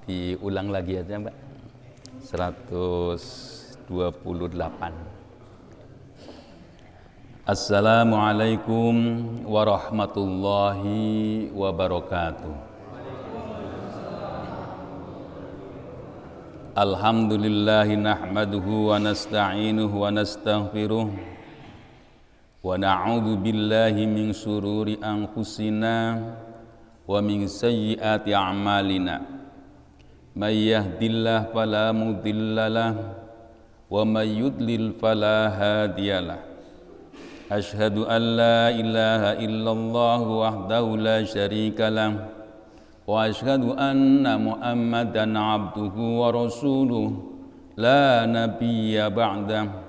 Diulang lagi aja Mbak. 128. Assalamualaikum warahmatullahi wabarakatuh. Alhamdulillahi nahmaduhu wa nasta'inuhu wa nastaghfiruh wa na'udzu billahi min syururi anfusina wa min sayyiati a'malina. May yahdihillahu fala mudhillalah wa may yudlil fala hadiyalah. Asyhadu an la ilaha illallah wahdahu la syarikalah wa asyhadu anna Muhammadan abduhu wa rasuluh la nabiyya ba'dah.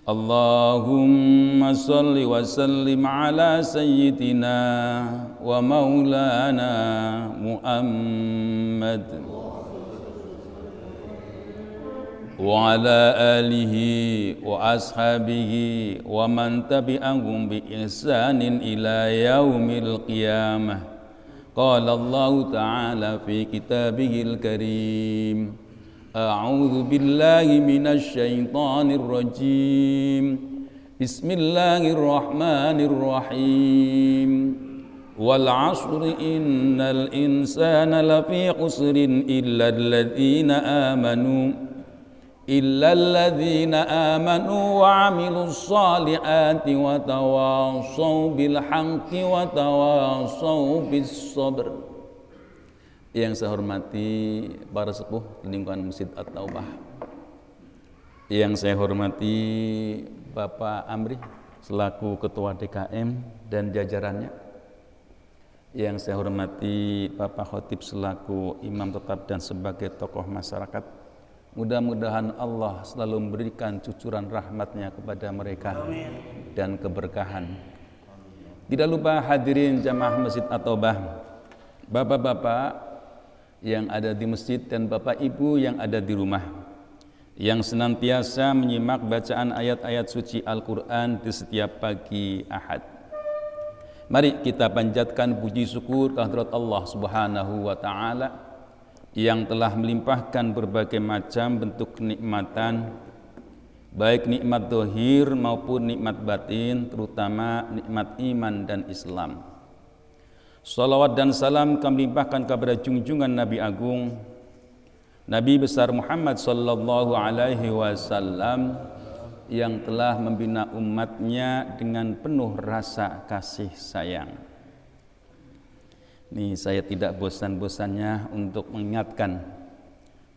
Allahumma salli wa sallim ala sayyidina wa maulana Muhammad wa ala alihi wa ashabihi wa man tabi'ahum bi ihsanin ila yaumil qiyamah. Qala Allah ta'ala fi kitabihil karim, a'udzu billahi minasy syaithanir rajim. Bismillahirrahmanirrahim. Wal 'ashri innal insana lafi khusrin illa alladzina amanu wa 'amilus salihati wa tawassaw bil haqqi wa tawassaw bis sabr. Yang saya hormati para sepuh di lingkungan Masjid At-Taubah, yang saya hormati Bapak Amri selaku Ketua DKM dan jajarannya, yang saya hormati Bapak Khotib selaku imam tetap dan sebagai tokoh masyarakat. Mudah-mudahan Allah selalu memberikan cucuran rahmatnya kepada mereka. Amin. Dan keberkahan. Tidak lupa hadirin jamaah Masjid At-Taubah, bapak-bapak yang ada di masjid dan bapak ibu yang ada di rumah, yang senantiasa menyimak bacaan ayat-ayat suci Al-Quran di setiap pagi Ahad. Mari kita panjatkan puji syukur kehadirat Allah Subhanahu wa Ta'ala yang telah melimpahkan berbagai macam bentuk kenikmatan, baik nikmat zahir maupun nikmat batin, terutama nikmat iman dan Islam. Salawat dan salam kami limpahkan kepada junjungan Nabi Agung, Nabi besar Muhammad sallallahu alaihi wasallam, yang telah membina umatnya dengan penuh rasa kasih sayang. Ini saya tidak bosan-bosannya untuk mengingatkan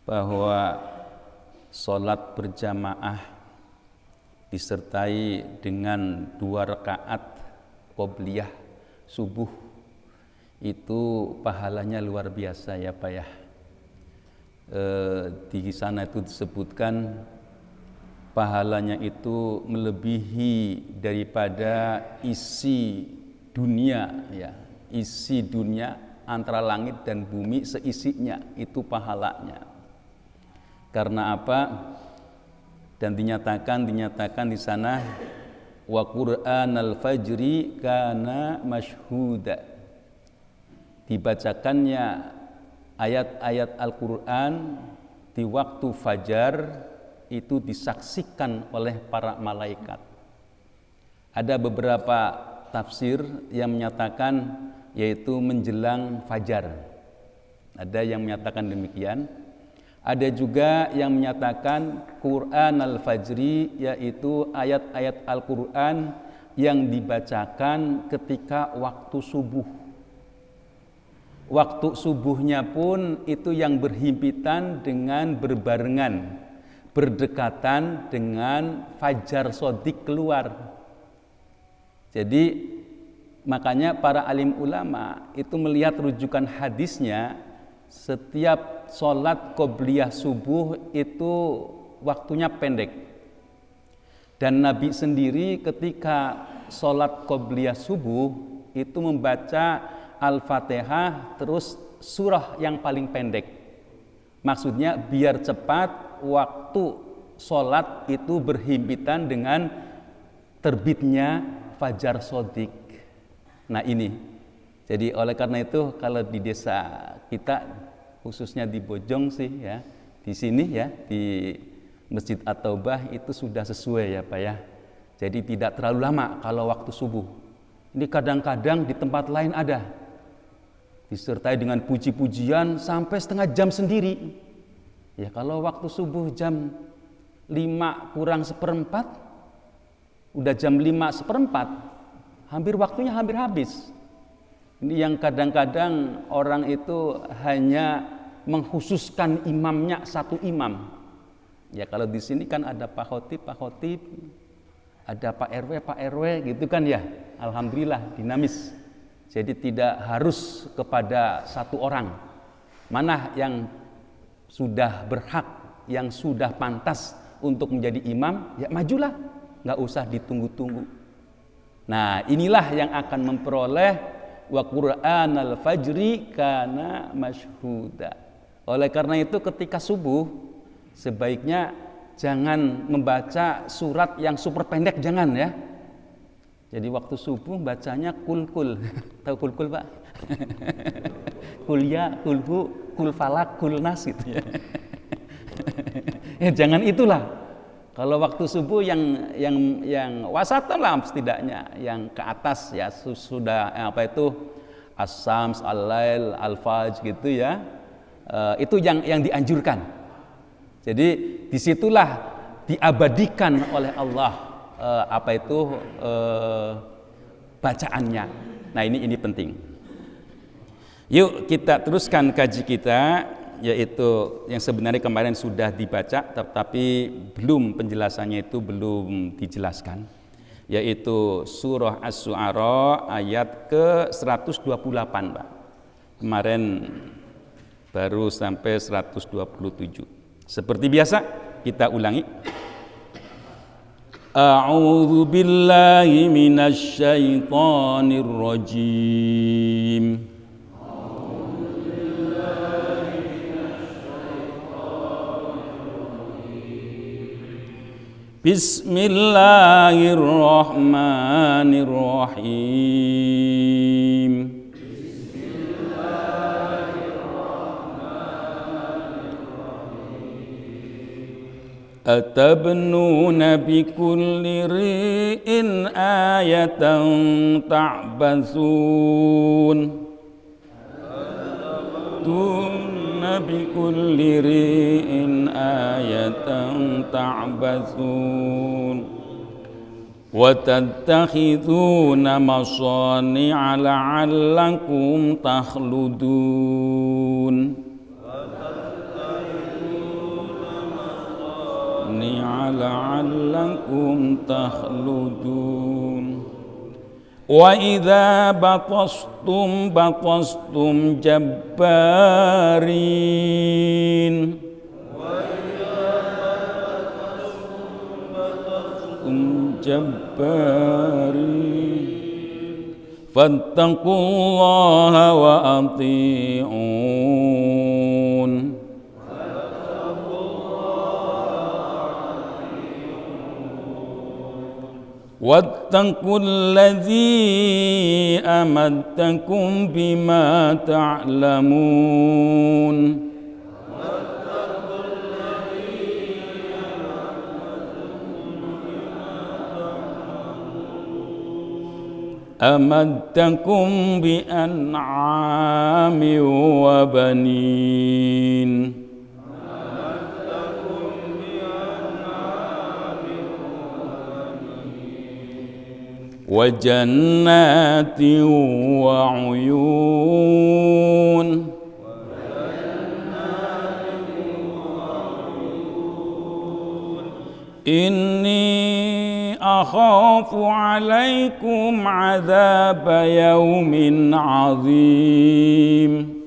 bahwa sholat berjamaah disertai dengan 2 rakaat qobliyah subuh itu pahalanya luar biasa ya Pak ya. Di sana itu disebutkan pahalanya itu melebihi daripada isi dunia ya. Isi dunia antara langit dan bumi seisinya itu pahalanya. Karena apa? Dan dinyatakan di sana wa Qur'anal fajri kana masyhuda. Dibacakannya ayat-ayat Al-Quran di waktu fajar itu disaksikan oleh para malaikat. Ada beberapa tafsir yang menyatakan yaitu menjelang fajar. Ada yang menyatakan demikian. Ada juga yang menyatakan Quran al-Fajri, yaitu ayat-ayat Al-Quran yang dibacakan ketika waktu subuh. Waktu subuhnya pun itu yang berhimpitan dengan berbarengan, berdekatan dengan fajar sodik keluar. Jadi makanya para alim ulama itu melihat rujukan hadisnya, setiap sholat qobliyah subuh itu waktunya pendek. Dan Nabi sendiri ketika sholat qobliyah subuh itu membaca Al-Fatihah terus surah yang paling pendek. Maksudnya biar cepat waktu sholat itu berhimpitan dengan terbitnya fajar sodik. Nah ini, jadi oleh karena itu kalau di desa kita khususnya di Bojong sih ya, di sini ya, di Masjid At-Taubah itu sudah sesuai ya Pak ya. Jadi tidak terlalu lama kalau waktu subuh. Ini kadang-kadang di tempat lain ada, disertai dengan puji-pujian sampai setengah jam sendiri. Ya kalau waktu subuh jam 5 kurang seperempat, udah jam 5 seperempat, waktunya hampir habis. Ini yang kadang-kadang orang itu hanya mengkhususkan imamnya satu imam. Ya kalau di sini kan ada Pak Khotib, ada Pak RW gitu kan ya. Alhamdulillah dinamis. Jadi tidak harus kepada satu orang. Mana yang sudah berhak, yang sudah pantas untuk menjadi imam, ya majulah, nggak usah ditunggu-tunggu. Nah inilah yang akan memperoleh wa Qur'anal fajri kana masyhuda. Oleh karena itu ketika subuh sebaiknya jangan membaca surat yang super pendek, jangan ya. Jadi waktu subuh bacanya kul. Tahu kul Pak? Kuliah, kulhu, kul falak, kul nas gitu ya. Ya jangan itulah. Kalau waktu subuh yang wasatan lah setidaknya, yang ke atas ya sudah apa itu as-sams, al-lail, al-fajr gitu ya. Itu yang dianjurkan. Jadi disitulah diabadikan oleh Allah bacaannya. Nah ini penting. Yuk kita teruskan kaji kita, yaitu yang sebenarnya kemarin sudah dibaca tapi penjelasannya itu belum dijelaskan, yaitu surah Asy-Syu'ara ayat ke-128 Pak. Kemarin baru sampai 127. Seperti biasa kita ulangi. A'udzu billahi minasy syaithanir rajim. Bismillahirrahmanirrahim. Atabnuna bikulli ri'in ayatan ta'basun. Atabnuna bikulli ri'in ayatan ta'basun. Wa tattakhiduna masani'a la'allakum takhludun. la'allakum takhludun. Wa idza batastum jabbarin. Fattaqullaha wa ati'un. Wattaqul ladzi amadtakum bima ta'lamun. Amadtakum bi an'ami wa banin. Wa jannatin wa uyun. Inni akhafu alaikum azaba yaumin azim.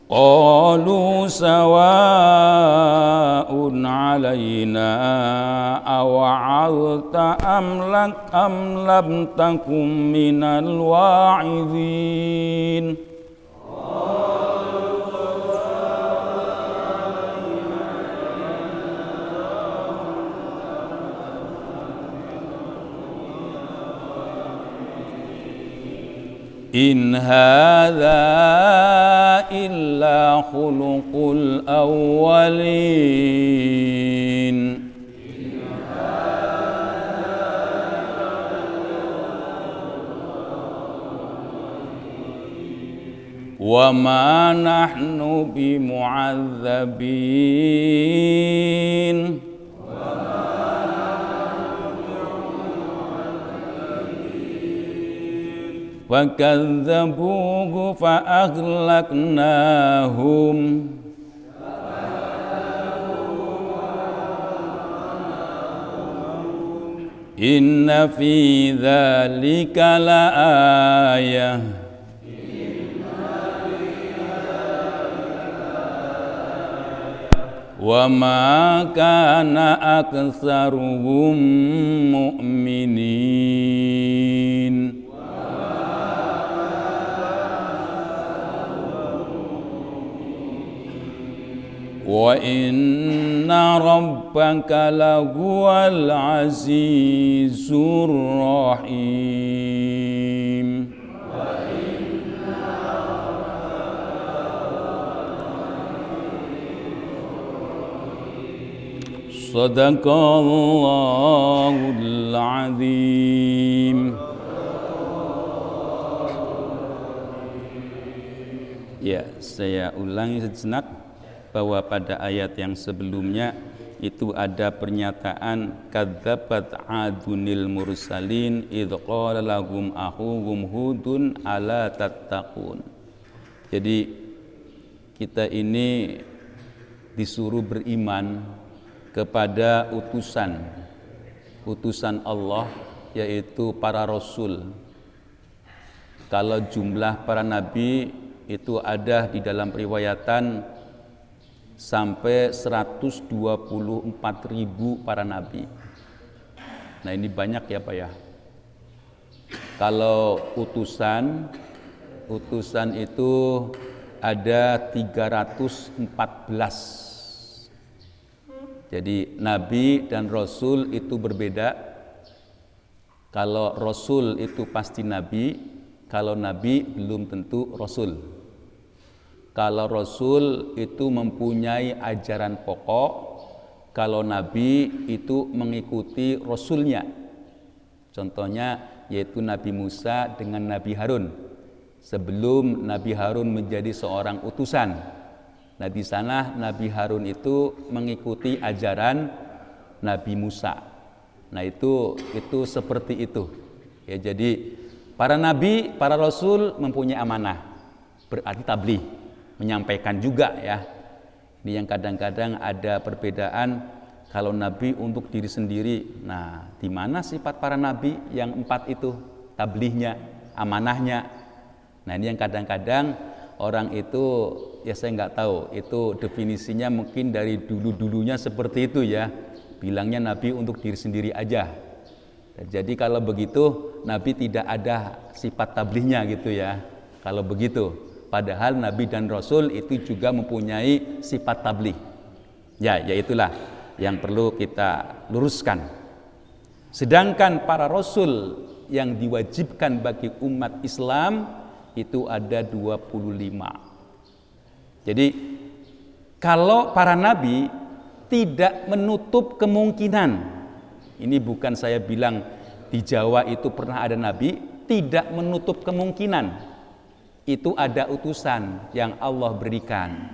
Qalu sawa'un alaina awa'adta am lam takum minal wa'idhin. In hadza illa khuluqul awwalin. Wa ma nahnu bimu'adzabin. Wa kadzdzabuhu fa aghlaqnahum. Inna fi dzalika laayah. Wa ma kana aktsaruhum mu'minin. Wa inna rabbaka lahuwal azizur rahim. Sadaqallahul azim. Ya, saya ulangi sejenak bahwa pada ayat yang sebelumnya itu ada pernyataan kadzabat adunil mursalin idz qala lahum akhuhum hudun ala tattaqun. Jadi kita ini disuruh beriman kepada utusan Allah, yaitu para rasul. Kalau jumlah para nabi itu ada di dalam riwayatan sampai 124.000 para nabi. Nah ini banyak ya Pak ya. Kalau utusan itu ada 314. Jadi nabi dan rasul itu berbeda. Kalau rasul itu pasti nabi, kalau nabi belum tentu rasul. Kalau rasul itu mempunyai ajaran pokok, kalau nabi itu mengikuti rasulnya. Contohnya yaitu Nabi Musa dengan Nabi Harun. Sebelum Nabi Harun menjadi seorang utusan. Nah di sana Nabi Harun itu mengikuti ajaran Nabi Musa. Nah itu seperti itu. Ya jadi para nabi, para rasul mempunyai amanah. Berarti tabligh, menyampaikan juga ya. Ini yang kadang-kadang ada perbedaan kalau nabi untuk diri sendiri. Nah, di mana sifat para nabi yang 4 itu? Tablighnya, amanahnya. Nah, ini yang kadang-kadang orang itu ya saya nggak tahu itu definisinya mungkin dari dulu-dulunya seperti itu ya, bilangnya nabi untuk diri sendiri aja. Jadi kalau begitu nabi tidak ada sifat tablighnya gitu ya kalau begitu, padahal nabi dan rasul itu juga mempunyai sifat tabligh ya, yaitulah yang perlu kita luruskan. Sedangkan para rasul yang diwajibkan bagi umat Islam itu ada 25. Jadi kalau para nabi tidak menutup kemungkinan, ini bukan saya bilang di Jawa itu pernah ada nabi, tidak menutup kemungkinan itu ada utusan yang Allah berikan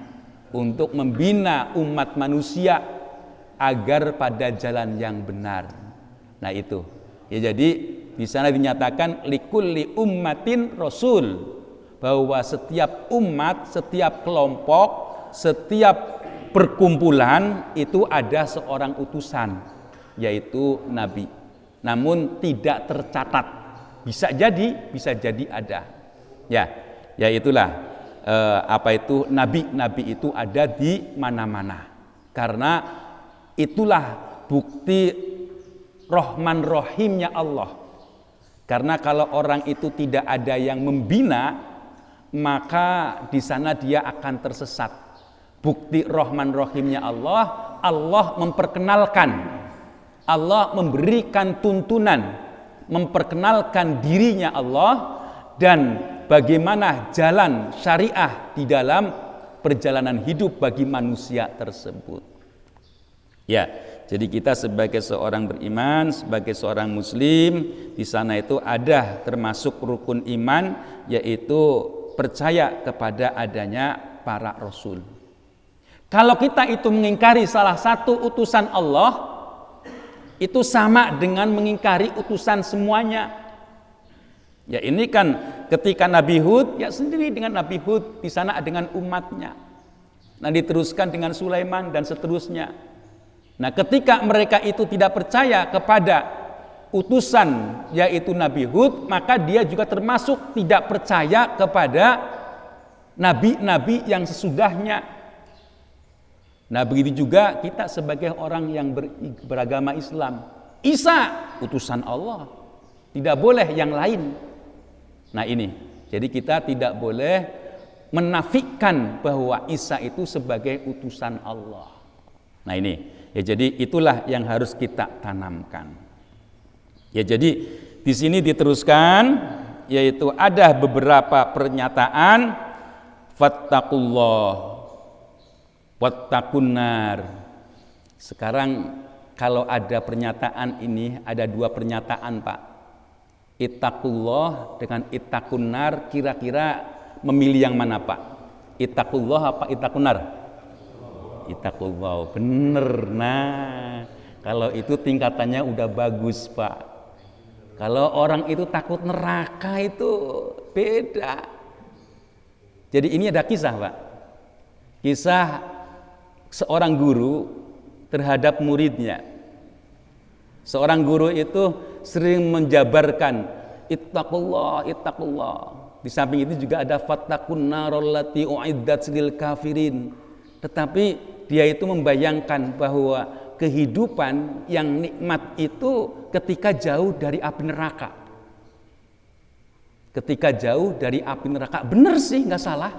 untuk membina umat manusia agar pada jalan yang benar. Nah itu ya, jadi di sana dinyatakan likulli ummatin rasul, bahwa setiap umat, setiap kelompok, setiap perkumpulan itu ada seorang utusan, yaitu nabi. Namun tidak tercatat. Bisa jadi ada. Ya itulah apa itu nabi. Nabi itu ada di mana-mana. Karena itulah bukti Rahman Rahimnya Allah. Karena kalau orang itu tidak ada yang membina, maka di sana dia akan tersesat. Bukti Rahman Rahimnya Allah, Allah memperkenalkan, Allah memberikan tuntunan, memperkenalkan dirinya Allah, dan bagaimana jalan syariah di dalam perjalanan hidup bagi manusia tersebut. Ya, jadi kita sebagai seorang beriman, sebagai seorang muslim, di sana itu ada termasuk rukun iman, yaitu percaya kepada adanya para rasul. Kalau kita itu mengingkari salah satu utusan Allah, itu sama dengan mengingkari utusan semuanya. Ya, ini kan ketika Nabi Hud, ya sendiri dengan Nabi Hud, di sana dengan umatnya. Nah, diteruskan dengan Sulaiman dan seterusnya. Nah, ketika mereka itu tidak percaya kepada utusan yaitu Nabi Hud, maka dia juga termasuk tidak percaya kepada nabi-nabi yang sesudahnya. Nah, begitu juga kita sebagai orang yang beragama Islam. Isa utusan Allah, tidak boleh yang lain. Nah, ini, jadi kita tidak boleh menafikan bahwa Isa itu sebagai utusan Allah. Nah, ini, ya, jadi itulah yang harus kita tanamkan. Ya, jadi di sini diteruskan, yaitu ada beberapa pernyataan fattaqullah wattaqunar. Sekarang kalau ada pernyataan ini, ada dua pernyataan, Pak. Ittaqullah dengan ittaqunnar, kira-kira memilih yang mana, Pak? Ittaqullah apa ittaqunnar? Ittaqullah, bener. Nah, kalau itu tingkatannya udah bagus, Pak. Kalau orang itu takut neraka itu beda. Jadi ini ada kisah, Pak. Kisah seorang guru terhadap muridnya. Seorang guru itu sering menjabarkan ittaqullah, ittaqullah. Di samping itu juga ada fattaqun narallati uiddat lil kafirin. Tetapi dia itu membayangkan bahwa kehidupan yang nikmat itu ketika jauh dari api neraka. Ketika jauh dari api neraka. Benar sih, nggak salah.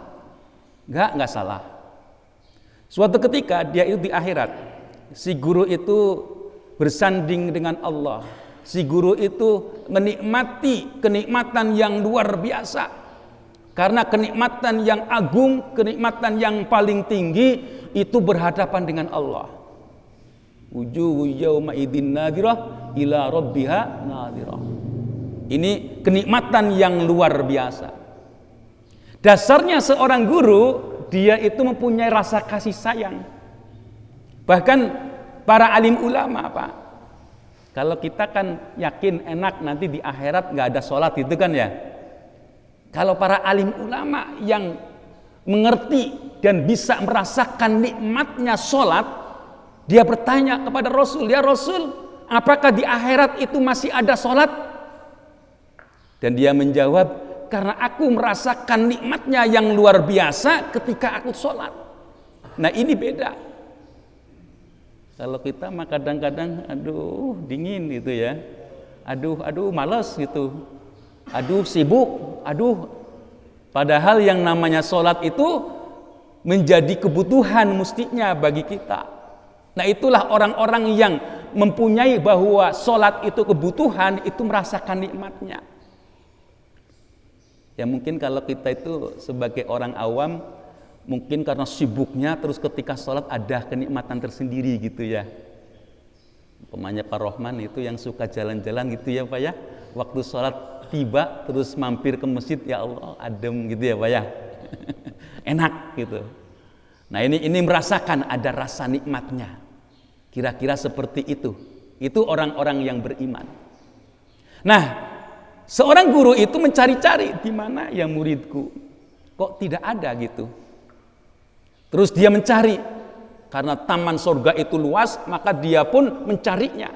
Nggak salah. Suatu ketika dia itu di akhirat, si guru itu bersanding dengan Allah. Si guru itu menikmati kenikmatan yang luar biasa. Karena kenikmatan yang agung, kenikmatan yang paling tinggi itu berhadapan dengan Allah. Wujuhu yawma idzin nadhirah ila rabbiha nadhirah. Ini kenikmatan yang luar biasa. Dasarnya seorang guru, dia itu mempunyai rasa kasih sayang. Bahkan para alim ulama, Pak, kalau kita kan yakin enak nanti di akhirat nggak ada sholat itu kan ya. Kalau para alim ulama yang mengerti dan bisa merasakan nikmatnya sholat, dia bertanya kepada Rasul, ya Rasul, apakah di akhirat itu masih ada sholat? Dan dia menjawab, karena aku merasakan nikmatnya yang luar biasa ketika aku sholat. Nah, ini beda. Kalau kita mah kadang-kadang aduh dingin gitu ya. Aduh malas gitu. Aduh sibuk, aduh. Padahal yang namanya sholat itu menjadi kebutuhan mestinya bagi kita. Nah, itulah orang-orang yang mempunyai bahwa sholat itu kebutuhan, itu merasakan nikmatnya. Ya mungkin kalau kita itu sebagai orang awam, mungkin karena sibuknya terus ketika sholat ada kenikmatan tersendiri gitu ya. Umpamanya Pak Rohman itu yang suka jalan-jalan gitu ya Pak ya. Waktu sholat tiba terus mampir ke masjid, ya Allah adem gitu ya Pak ya. Enak gitu. Nah ini merasakan ada rasa nikmatnya. Kira-kira seperti itu. Itu orang-orang yang beriman. Nah, seorang guru itu mencari-cari di mana ya muridku, kok tidak ada gitu. Terus dia mencari, karena taman surga itu luas, maka dia pun mencarinya.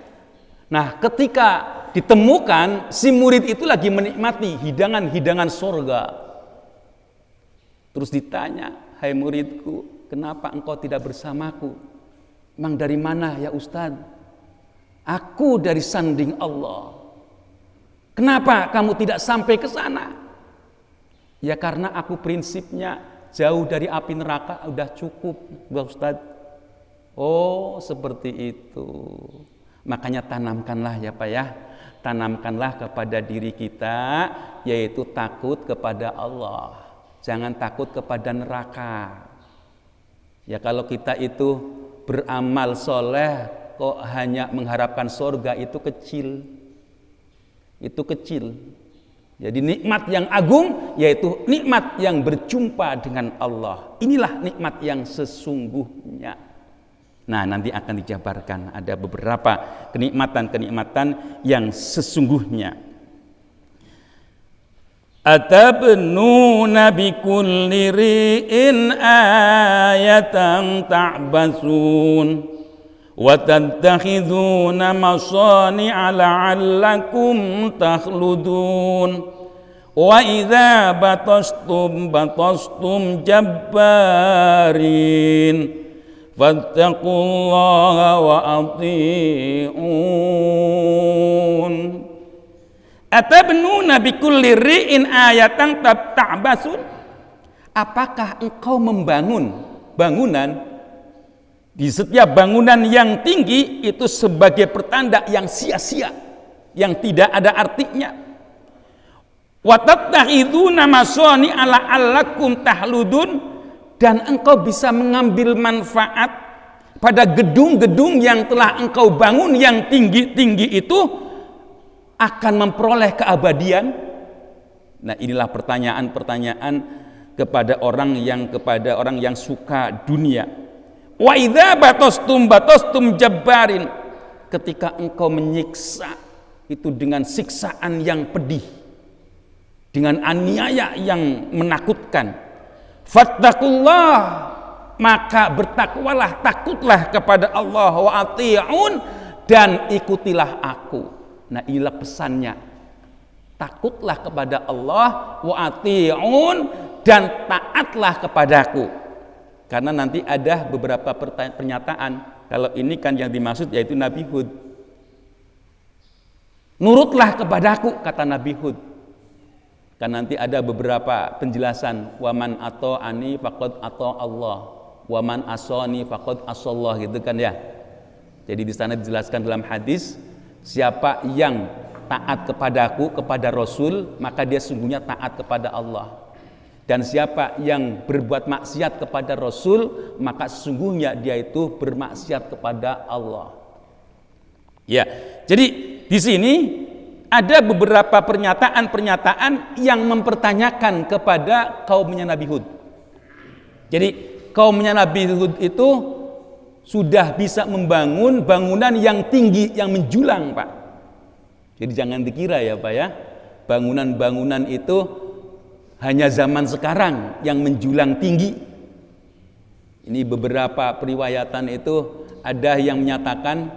Nah, ketika ditemukan, si murid itu lagi menikmati hidangan-hidangan surga. Terus ditanya, hai muridku, kenapa engkau tidak bersamaku? Emang dari mana ya Ustadz? Aku dari sanding Allah. Kenapa kamu tidak sampai ke sana? Ya karena aku prinsipnya jauh dari api neraka udah cukup, Pak Ustadz. Oh, seperti itu. Makanya tanamkanlah ya Pak ya, tanamkanlah kepada diri kita, yaitu takut kepada Allah. Jangan takut kepada neraka. Ya kalau kita itu beramal soleh kok hanya mengharapkan surga, itu kecil. Itu kecil. Jadi nikmat yang agung yaitu nikmat yang berjumpa dengan Allah. Inilah nikmat yang sesungguhnya. Nah, nanti akan dijabarkan ada beberapa kenikmatan-kenikmatan yang sesungguhnya. Atabnuna bikulli ri'in ayatan ta'basun وَتَتَّخِذُونَ مَصَانِعَ لَعَلَّكُمْ تَخْلُدُونَ وَإِذَا بَطَشْتُمْ جَبَّارِينَ فَاتَّقُوا اللَّهَ وَأَطِيعُونَ أَتَبْنُونَ بِكُلِّ رِئٍ آيَةً تَعْبَثُونَ. Apakah engkau membangun bangunan, di setiap bangunan yang tinggi itu sebagai pertanda yang sia-sia, yang tidak ada artinya. Wa tattakhiduna masani'a la'allakum tahludun, dan engkau bisa mengambil manfaat pada gedung-gedung yang telah engkau bangun yang tinggi-tinggi itu akan memperoleh keabadian. Nah, inilah pertanyaan-pertanyaan kepada orang yang suka dunia. Wa idza batastum jabbarin, ketika engkau menyiksa itu dengan siksaan yang pedih, dengan aniaya yang menakutkan. Fattaqullah, maka bertakwalah, takutlah kepada Allah, wa ati'un, dan ikutilah aku. Nah, inilah pesannya. Takutlah kepada Allah, wa ati'un, dan taatlah kepadaku. Karena nanti ada beberapa pernyataan. Kalau ini kan yang dimaksud yaitu Nabi Hud. Nurutlah kepadaku, kata Nabi Hud. Kan nanti ada beberapa penjelasan. Waman ata'ani faqad ata'allah, waman asani faqad asallah, gitu kan ya. Jadi di sana dijelaskan dalam hadis, siapa yang taat kepadaku, kepada Rasul, maka dia sungguhnya taat kepada Allah. Dan siapa yang berbuat maksiat kepada Rasul, maka sesungguhnya dia itu bermaksiat kepada Allah. Ya, jadi di sini ada beberapa pernyataan-pernyataan yang mempertanyakan kepada kaumnya Nabi Hud. Jadi kaumnya Nabi Hud itu sudah bisa membangun bangunan yang tinggi, yang menjulang, Pak. Jadi jangan dikira ya Pak ya, bangunan-bangunan itu hanya zaman sekarang yang menjulang tinggi. Ini beberapa periwayatan itu ada yang menyatakan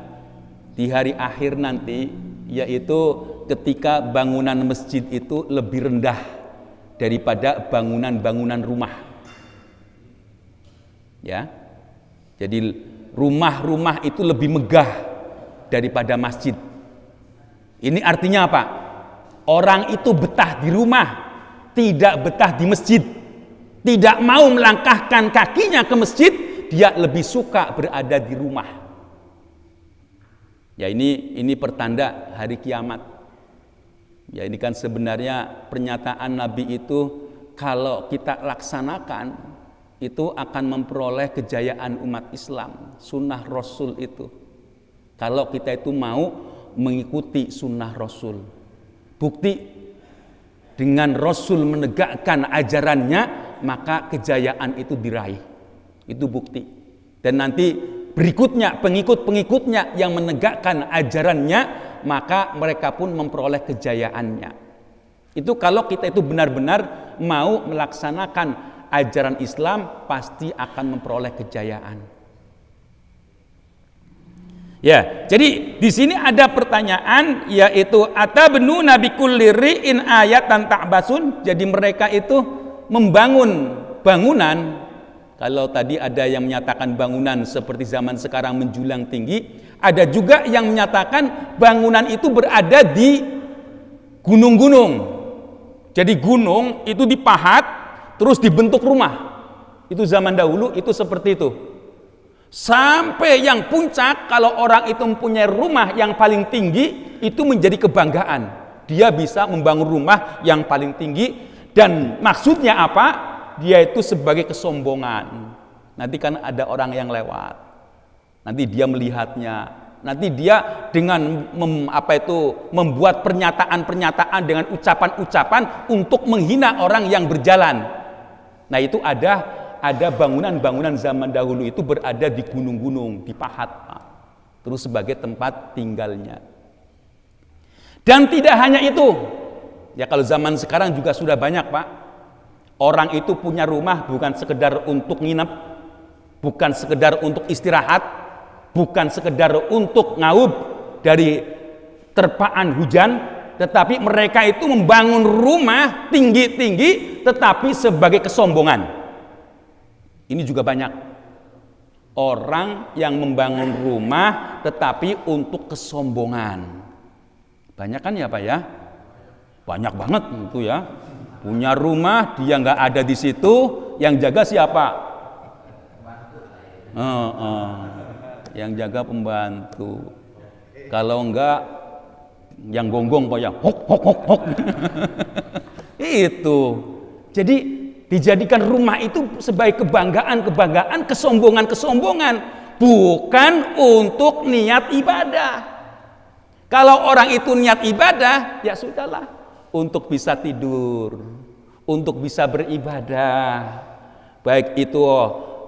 di hari akhir nanti, yaitu ketika bangunan masjid itu lebih rendah daripada bangunan-bangunan rumah. Ya. Jadi rumah-rumah itu lebih megah daripada masjid. Ini artinya apa? Orang itu betah di rumah, tidak betah di masjid, tidak mau melangkahkan kakinya ke masjid, dia lebih suka berada di rumah. Ya, ini pertanda hari kiamat. Ya, ini kan sebenarnya pernyataan Nabi itu kalau kita laksanakan itu akan memperoleh kejayaan umat Islam, sunnah Rasul itu. Kalau kita itu mau mengikuti sunnah Rasul. Bukti dengan Rasul menegakkan ajarannya, maka kejayaan itu diraih. Itu bukti. Dan nanti berikutnya pengikut-pengikutnya yang menegakkan ajarannya, maka mereka pun memperoleh kejayaannya. Itu kalau kita itu benar-benar mau melaksanakan ajaran Islam, pasti akan memperoleh kejayaan. Ya, jadi di sini ada pertanyaan, yaitu atabnuna bikulli ri'in ayatan ta'basun. Jadi mereka itu membangun bangunan. Kalau tadi ada yang menyatakan bangunan seperti zaman sekarang menjulang tinggi, ada juga yang menyatakan bangunan itu berada di gunung-gunung. Jadi gunung itu dipahat terus dibentuk rumah. Itu zaman dahulu itu seperti itu. Sampai yang puncak, kalau orang itu mempunyai rumah yang paling tinggi, itu menjadi kebanggaan. Dia bisa membangun rumah yang paling tinggi, dan maksudnya apa? Dia itu sebagai kesombongan. Nanti kan ada orang yang lewat, nanti dia melihatnya, nanti dia dengan membuat pernyataan-pernyataan dengan ucapan-ucapan untuk menghina orang yang berjalan. Nah, itu ada bangunan-bangunan zaman dahulu itu berada di gunung-gunung, di pahat, Pak. Terus sebagai tempat tinggalnya. Dan tidak hanya itu. Ya, kalau zaman sekarang juga sudah banyak, Pak. Orang itu punya rumah bukan sekedar untuk nginep, bukan sekedar untuk istirahat, bukan sekedar untuk ngaup dari terpaan hujan, tetapi mereka itu membangun rumah tinggi-tinggi tetapi sebagai kesombongan. Ini juga banyak orang yang membangun rumah tetapi untuk kesombongan. Banyak kan ya, Pak ya? Banyak banget itu ya. Punya rumah, dia nggak ada di situ, yang jaga siapa? Yang jaga pembantu. Kalau enggak, yang gonggong Pak ya, hok hok hok hok. Itu. Jadi dijadikan rumah itu sebagai kebanggaan, kesombongan, bukan untuk niat ibadah. Kalau orang itu niat ibadah, ya sudahlah, untuk bisa tidur, untuk bisa beribadah, baik itu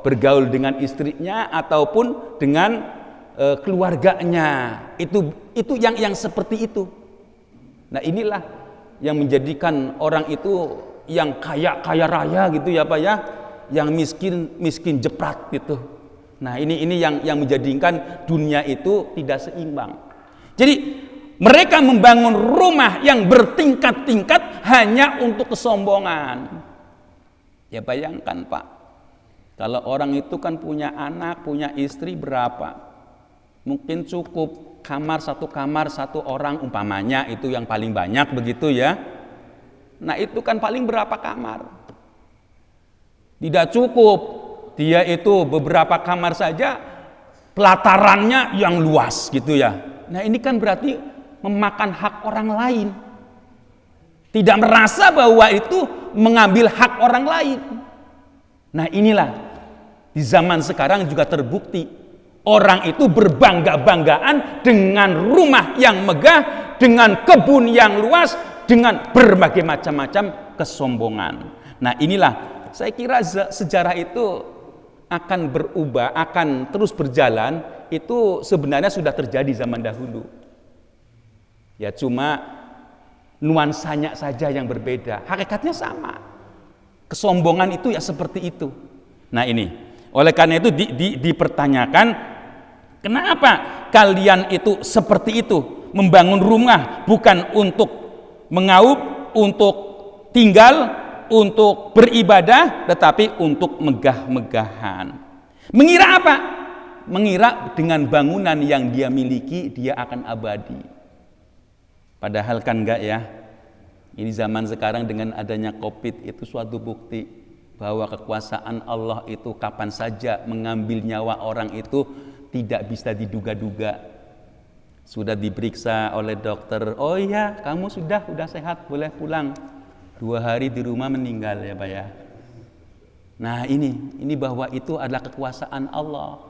bergaul dengan istrinya ataupun dengan keluarganya. Itu yang seperti itu. Nah, inilah yang menjadikan orang itu yang kaya raya gitu ya Pak ya, yang miskin jeprat gitu. Nah, ini yang menjadikan dunia itu tidak seimbang. Jadi mereka membangun rumah yang bertingkat-tingkat hanya untuk kesombongan. Ya bayangkan Pak, kalau orang itu kan punya anak, punya istri berapa? Mungkin cukup satu kamar satu orang umpamanya, itu yang paling banyak begitu ya. Nah, itu kan paling berapa kamar? Tidak cukup. Dia itu beberapa kamar saja, pelatarannya yang luas gitu ya. Nah, ini kan berarti memakan hak orang lain. Tidak merasa bahwa itu mengambil hak orang lain. Nah, inilah di zaman sekarang juga terbukti. Orang itu berbangga-banggaan dengan rumah yang megah, dengan kebun yang luas, dengan berbagai macam-macam kesombongan. Nah, inilah saya kira sejarah itu akan berubah, akan terus berjalan. Itu sebenarnya sudah terjadi zaman dahulu. Ya, cuma nuansanya saja yang berbeda. Hakikatnya sama. Kesombongan itu ya seperti itu. Nah, ini oleh karena itu dipertanyakan, kenapa kalian itu seperti itu, membangun rumah bukan untuk mengaup, untuk tinggal, untuk beribadah, tetapi untuk megah-megahan. Mengira apa? Mengira dengan bangunan yang dia miliki dia akan abadi. Padahal kan enggak ya. Ini zaman sekarang dengan adanya Covid itu suatu bukti bahwa kekuasaan Allah itu kapan saja mengambil nyawa orang itu tidak bisa diduga-duga. Sudah diperiksa oleh dokter, oh iya kamu sudah sehat, boleh pulang. 2 hari di rumah meninggal ya Pak ya. Nah, ini bahwa itu adalah kekuasaan Allah.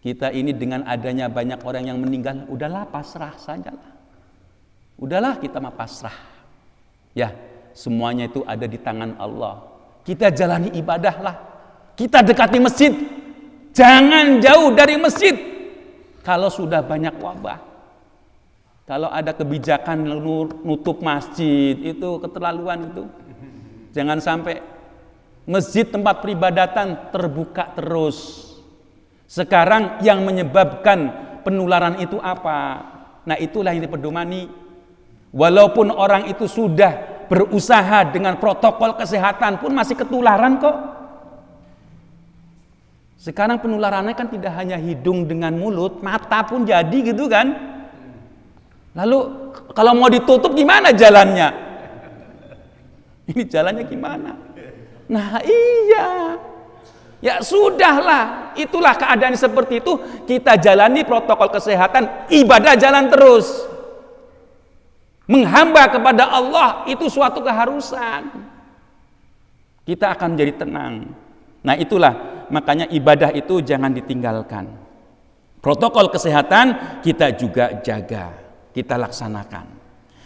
Kita ini dengan adanya banyak orang yang meninggal, udahlah pasrah sajalah. Udahlah kita mah pasrah. Ya, semuanya itu ada di tangan Allah. Kita jalani ibadahlah. Kita dekati masjid. Jangan jauh dari masjid. Kalau sudah banyak wabah. Kalau ada kebijakan nutup masjid, itu keterlaluan itu. Jangan sampai masjid tempat peribadatan terbuka terus. Sekarang yang menyebabkan penularan itu apa? Nah, itulah yang dipedomani. Walaupun orang itu sudah berusaha dengan protokol kesehatan pun masih ketularan kok. Sekarang penularannya kan tidak hanya hidung dengan mulut, mata pun jadi gitu kan. Lalu kalau mau ditutup gimana jalannya? Ini jalannya gimana? Nah iya, ya sudahlah. itulah keadaan seperti itu, kita jalani protokol kesehatan, ibadah jalan terus. Menghamba kepada Allah itu suatu keharusan. Kita akan menjadi tenang. Nah itulah, makanya ibadah itu jangan ditinggalkan. Protokol kesehatan kita juga jaga, kita laksanakan.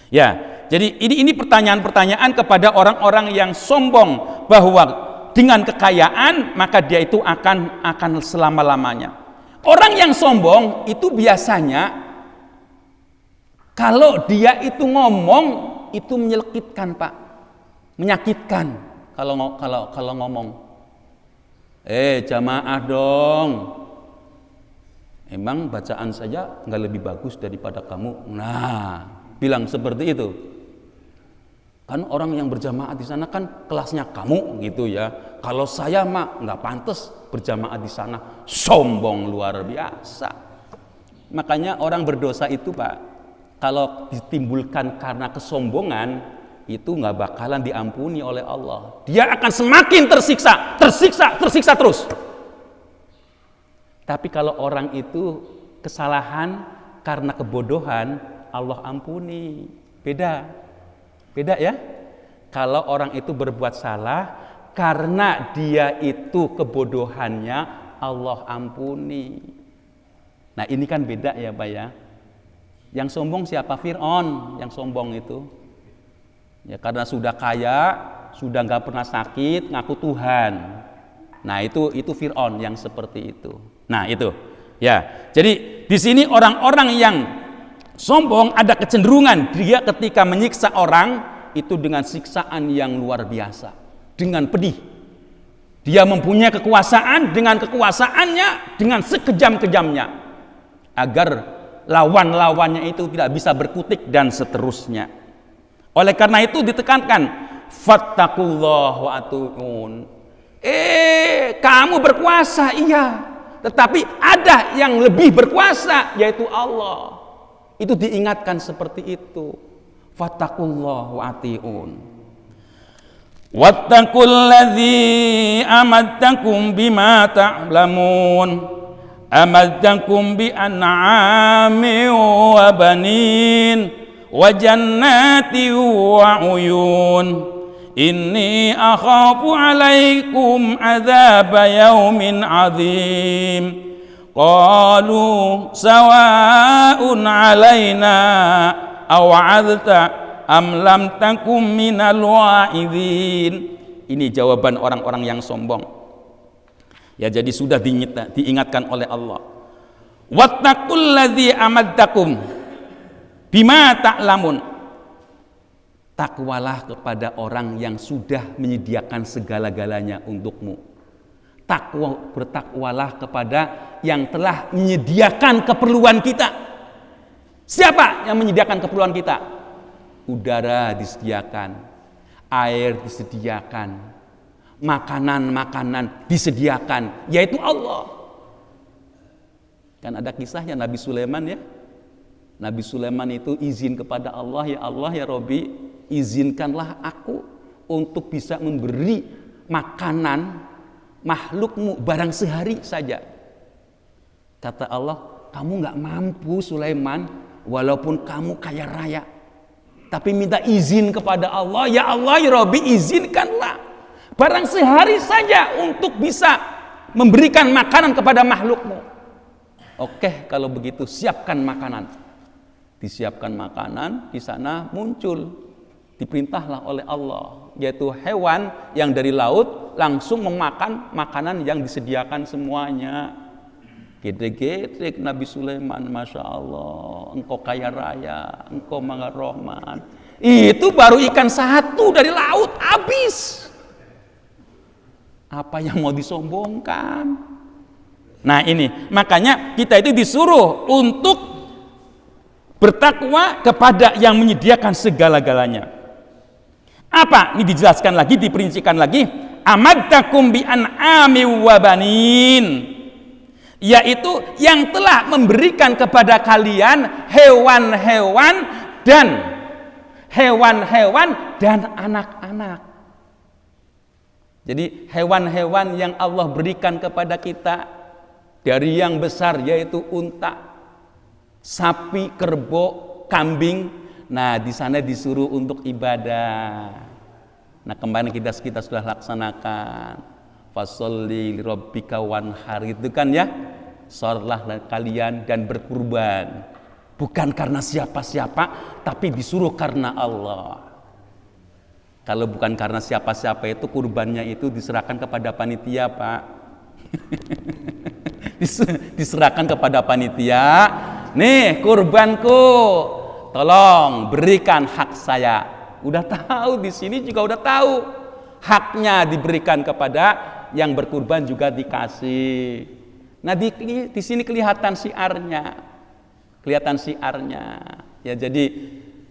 Ya, jadi ini pertanyaan-pertanyaan kepada orang-orang yang sombong bahwa dengan kekayaan maka dia itu akan selama-lamanya. Orang yang sombong itu biasanya kalau dia itu ngomong itu menyelekitkan, Pak, menyakitkan kalau ngomong. Jamaah dong. Emang bacaan saja nggak lebih bagus daripada kamu? Nah, bilang seperti itu. Kan orang yang berjamaah di sana kan kelasnya kamu gitu ya. Kalau saya mah nggak pantas berjamaah di sana. Sombong luar biasa. Makanya orang berdosa itu, Pak, kalau ditimbulkan karena kesombongan, itu nggak bakalan diampuni oleh Allah. Dia akan semakin tersiksa terus. Tapi kalau orang itu kesalahan karena kebodohan, Allah ampuni. Beda ya. Kalau orang itu berbuat salah karena dia itu kebodohannya, Allah ampuni. Nah ini kan beda ya, Pak ya. Yang sombong siapa? Fir'aun yang sombong itu. Ya karena sudah kaya, sudah nggak pernah sakit, ngaku Tuhan. Nah itu Fir'aun yang seperti itu. Nah itu, ya. Jadi di sini orang-orang yang sombong ada kecenderungan dia ketika menyiksa orang itu dengan siksaan yang luar biasa, dengan pedih. Dia mempunyai kekuasaan, dengan kekuasaannya, dengan sekejam-kejamnya, agar lawan-lawannya itu tidak bisa berkutik dan seterusnya. Oleh karena itu ditekankan, fattakullah wa atu'un. Kamu berkuasa, iya, tetapi ada yang lebih berkuasa, yaitu Allah. Itu diingatkan seperti itu. Fattakullah wa ati'un. Wattaqul ladzi amaddakum bima ta'lamun. Amaddakum bi an'amin wa banin. Wa jannati wa uyun. Inni akhafu alaikum azaba yaumin azim. Qalu sawa'un alaina aw'adta am lam takum minal wa'idhin. Ini jawaban orang-orang yang sombong. Ya jadi sudah diingatkan oleh Allah. Wattaqul ladzi amaddakum bima ta'lamun. Takwalah kepada orang yang sudah menyediakan segala-galanya untukmu. Bertakwalah kepada yang telah menyediakan keperluan kita. Siapa yang menyediakan keperluan kita? Udara disediakan, air disediakan, makanan-makanan disediakan, yaitu Allah. Kan ada kisahnya Nabi Sulaiman ya. Nabi Sulaiman itu izin kepada Allah, ya Allah ya Robbi, izinkanlah aku untuk bisa memberi makanan makhlukmu barang sehari saja. Kata Allah, kamu gak mampu Sulaiman, walaupun kamu kaya raya, tapi minta izin kepada Allah, ya Allah ya Robbi, izinkanlah barang sehari saja untuk bisa memberikan makanan kepada makhlukmu. Oke, kalau begitu siapkan makanan. Disiapkan makanan, di sana muncul, diperintahlah oleh Allah, yaitu hewan yang dari laut langsung memakan makanan yang disediakan semuanya. Gedek-gedek Nabi Sulaiman, Masya Allah, engkau kaya raya, engkau Maha Rahman. Itu baru ikan satu dari laut, habis. Apa yang mau disombongkan? Nah ini, makanya kita itu disuruh untuk bertakwa kepada yang menyediakan segala-galanya. Apa? Ini dijelaskan lagi, diperincikan lagi. Amaddakum bi an'ami wa banin. Yaitu yang telah memberikan kepada kalian hewan-hewan dan anak-anak. Jadi hewan-hewan yang Allah berikan kepada kita Dari yang besar yaitu unta, sapi, kerbau, kambing. Nah, di sana disuruh untuk ibadah. Nah, kemarin kita sudah laksanakan. Fasholli lirabbika wanhar, itu kan ya. Salatlah kalian dan berkurban. Bukan karena siapa-siapa, tapi disuruh karena Allah. Kalau bukan karena siapa-siapa itu kurbannya itu diserahkan kepada panitia, Pak. Diserahkan kepada panitia. Nih kurbanku, tolong berikan hak saya. Udah tahu, di sini juga udah tahu haknya diberikan kepada yang berkurban, juga dikasih. Nah di sini kelihatan siarnya, ya. Jadi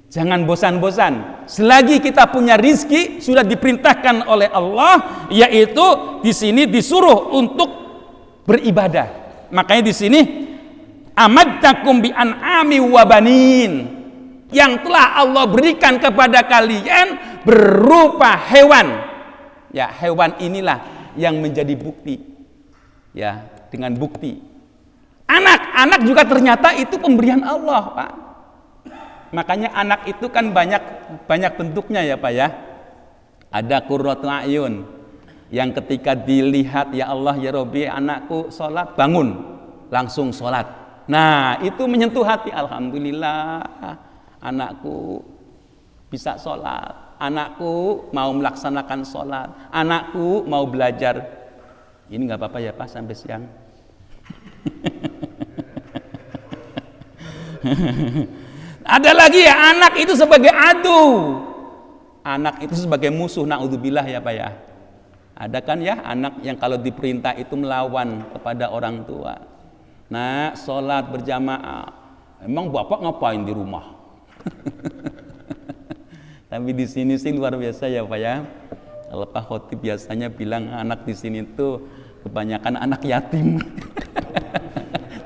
jangan bosan-bosan. Selagi kita punya rizki, sudah diperintahkan oleh Allah, yaitu di sini disuruh untuk beribadah. Makanya di sini amadtakum bi an'ami wa banin, yang telah Allah berikan kepada kalian berupa hewan. Ya, hewan inilah yang menjadi bukti. Ya, dengan bukti. Anak juga ternyata itu pemberian Allah, Pak. Makanya anak itu kan banyak bentuknya ya, Pak ya. Ada qurratul ayun, yang ketika dilihat, ya Allah ya Rabbi, anakku sholat, bangun langsung sholat. Nah itu menyentuh hati. Alhamdulillah anakku bisa sholat, anakku mau melaksanakan sholat, anakku mau belajar. Ini nggak apa-apa ya Pak sampai siang. Ada lagi ya, anak itu sebagai adu, anak itu sebagai musuh, naudzubillah ya Pak ya. Ada kan ya anak yang kalau diperintah itu melawan kepada orang tua. Nah, sholat berjamaah, emang bapak ngapain di rumah? Tapi di sini sih luar biasa ya Pak ya. Kalau Pak Khotib biasanya bilang anak di sini tuh kebanyakan anak yatim.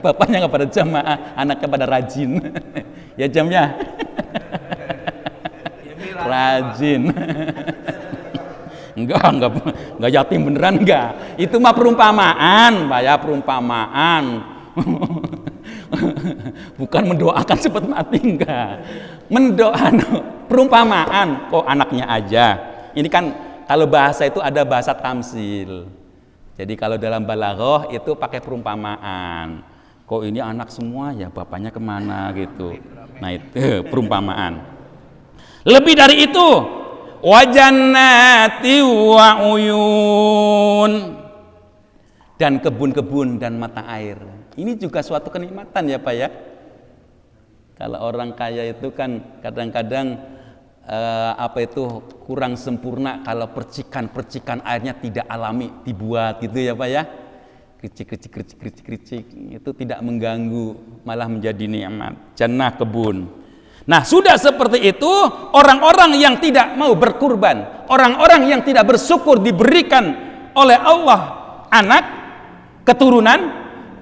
Bapaknya nggak pada jamaah, anaknya pada rajin. Ya jamnya. Rajin. Enggak yatim beneran enggak. Itu mah perumpamaan, Pak ya, perumpamaan. Bukan mendoakan cepat mati enggak. Mendoakan perumpamaan. Kok anaknya aja. Ini kan kalau bahasa itu ada bahasa tamsil. Jadi kalau dalam balaghah itu pakai perumpamaan. Kok ini anak semua ya, bapaknya kemana gitu. Nah itu perumpamaan. Lebih dari itu, wajannati wa uyun, dan kebun-kebun dan mata air. Ini juga suatu kenikmatan ya Pak ya. Kalau orang kaya itu kan kadang-kadang kurang sempurna kalau percikan airnya tidak alami dibuat gitu ya Pak ya. Kricik itu tidak mengganggu, malah menjadi nikmat. Jannah kebun. Nah sudah seperti itu, orang-orang yang tidak mau berkurban, orang-orang yang tidak bersyukur diberikan oleh Allah anak, keturunan,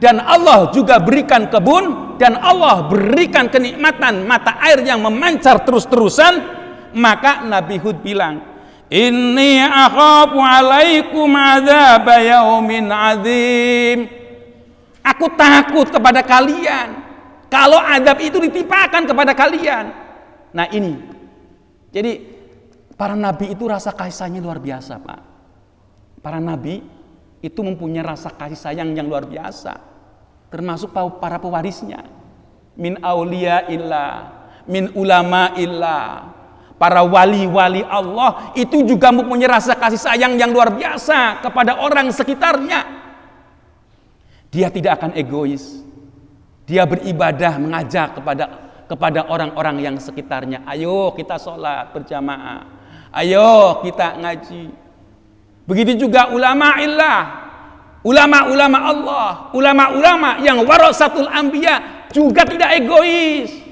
dan Allah juga berikan kebun, dan Allah berikan kenikmatan mata air yang memancar terus-terusan, maka Nabi Hud bilang, inni akhafu alaikum adzab yaumin azim. Aku takut kepada kalian kalau azab itu ditimpakan kepada kalian. Nah ini, jadi para nabi itu rasa kasih sayangnya luar biasa Pak. Para nabi itu mempunyai rasa kasih sayang yang luar biasa, termasuk para pewarisnya. Min auliya illah, min ulama illah. Para wali-wali Allah itu juga mempunyai rasa kasih sayang yang luar biasa kepada orang sekitarnya. Dia tidak akan egois. Dia beribadah, mengajak kepada orang-orang yang sekitarnya. Ayo kita sholat berjamaah. Ayo kita ngaji. Begitu juga ulama illah, ulama-ulama Allah, ulama-ulama yang warasatul anbiya juga tidak egois.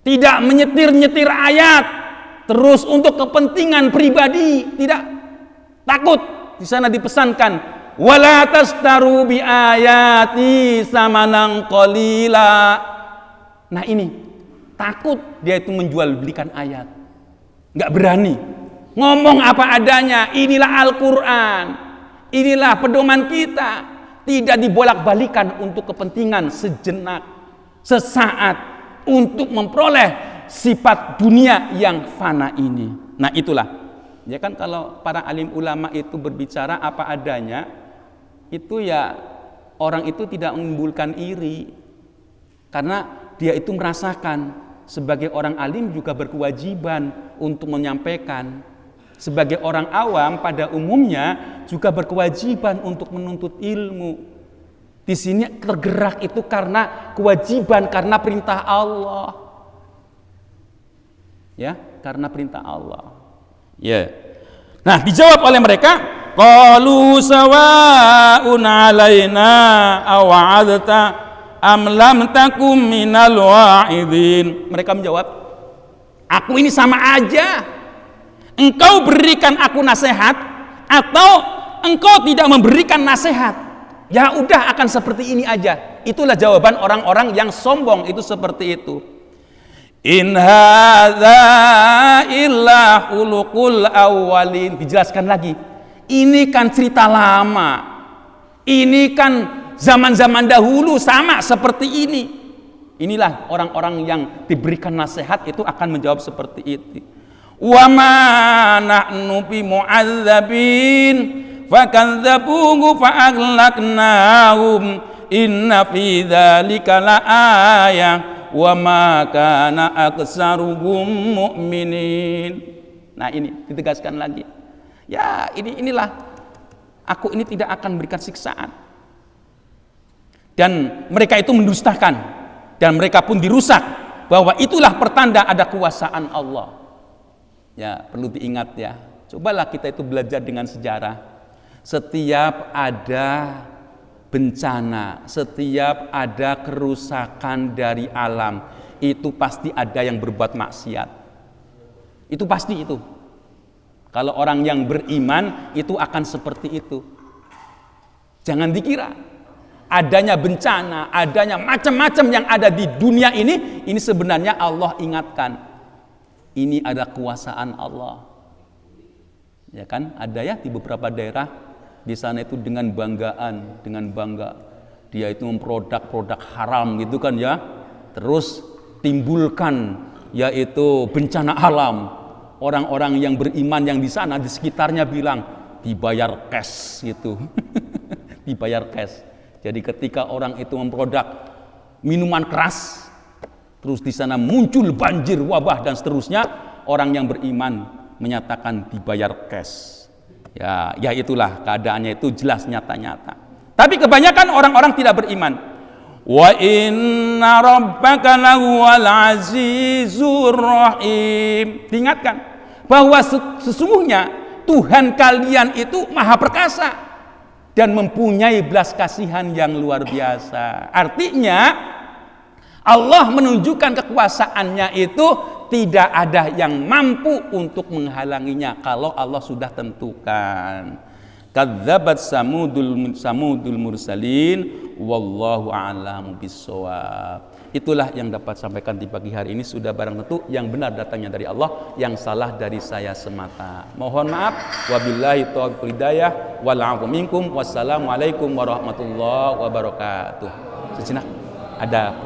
Tidak menyetir-nyetir ayat terus untuk kepentingan pribadi, tidak. Takut. Di sana dipesankan, wala tastaru bi ayati samanan qalila. Nah ini, takut dia itu menjual belikan ayat. Enggak berani. Ngomong apa adanya, inilah Al-Qur'an. Inilah pedoman kita. tidak dibolak-balikan untuk kepentingan sejenak, sesaat, untuk memperoleh sifat dunia yang fana ini. Nah itulah, ya kan kalau para alim ulama itu berbicara apa adanya, itu ya orang itu tidak menimbulkan iri, karena dia itu merasakan sebagai orang alim juga berkewajiban untuk menyampaikan. Sebagai orang awam pada umumnya juga berkewajiban untuk menuntut ilmu. Di sini tergerak itu karena kewajiban, karena perintah Allah. Ya, karena perintah Allah. Ya. Nah, dijawab oleh mereka, qalu sawa'un 'alaina aw 'adta am lam takum minal wa'idin. Mereka menjawab, aku ini sama aja. Engkau berikan aku nasihat atau engkau tidak memberikan nasihat, ya udah akan seperti ini aja. Itulah jawaban orang-orang yang sombong itu seperti itu. In hadza illa khuluqul awwalin. Dijelaskan lagi, ini kan cerita lama, ini kan zaman-zaman dahulu sama seperti ini. Inilah orang-orang yang diberikan nasihat itu akan menjawab seperti itu. Wa ma nahnu bi mu'adzabin fakadzabuhu fa'aghlaqnahum inna fi dzalika laayah wa ma kana aktsaruhum mu'minin. Nah ini ditegaskan lagi. Ya inilah, aku ini tidak akan memberikan siksaan. Dan mereka itu mendustakan, dan mereka pun dirusak, bahwa itulah pertanda ada kekuasaan Allah. Ya, perlu diingat ya. Cobalah kita itu belajar dengan sejarah. Setiap ada bencana, setiap ada kerusakan dari alam, itu pasti ada yang berbuat maksiat. Itu pasti itu. Kalau orang yang beriman itu akan seperti itu. Jangan dikira adanya bencana, adanya macam-macam yang ada di dunia ini sebenarnya Allah ingatkan. Ini ada kekuasaan Allah. Ya kan? Ada ya di beberapa daerah di sana itu dengan banggaan, dengan bangga dia itu memproduk-produk haram gitu kan ya. Terus timbulkan yaitu bencana alam. Orang-orang yang beriman yang di sana di sekitarnya bilang dibayar cash gitu. Dibayar cash. Jadi ketika orang itu memproduk minuman keras, terus di sana muncul banjir, wabah dan seterusnya, orang yang beriman menyatakan dibayar cash. Ya itulah keadaannya, itu jelas nyata-nyata. Tapi kebanyakan orang-orang tidak beriman. Wa inna rabbaka lahuwal azizur rahim. Diingatkan bahwa sesungguhnya Tuhan kalian itu maha perkasa dan mempunyai belas kasihan yang luar biasa. Artinya Allah menunjukkan kekuasaannya itu tidak ada yang mampu untuk menghalanginya kalau Allah sudah tentukan. Kadzabat samudul mursalin wallahu a'lamu bissawab. Itulah yang dapat sampaikan di pagi hari ini. Sudah barang tentu yang benar datangnya dari Allah, yang salah dari saya semata. Mohon maaf. Wabillahi taufiq hidayah wal 'afwu minkum. Wassalamualaikum warahmatullahi wabarakatuh. Sejenak ada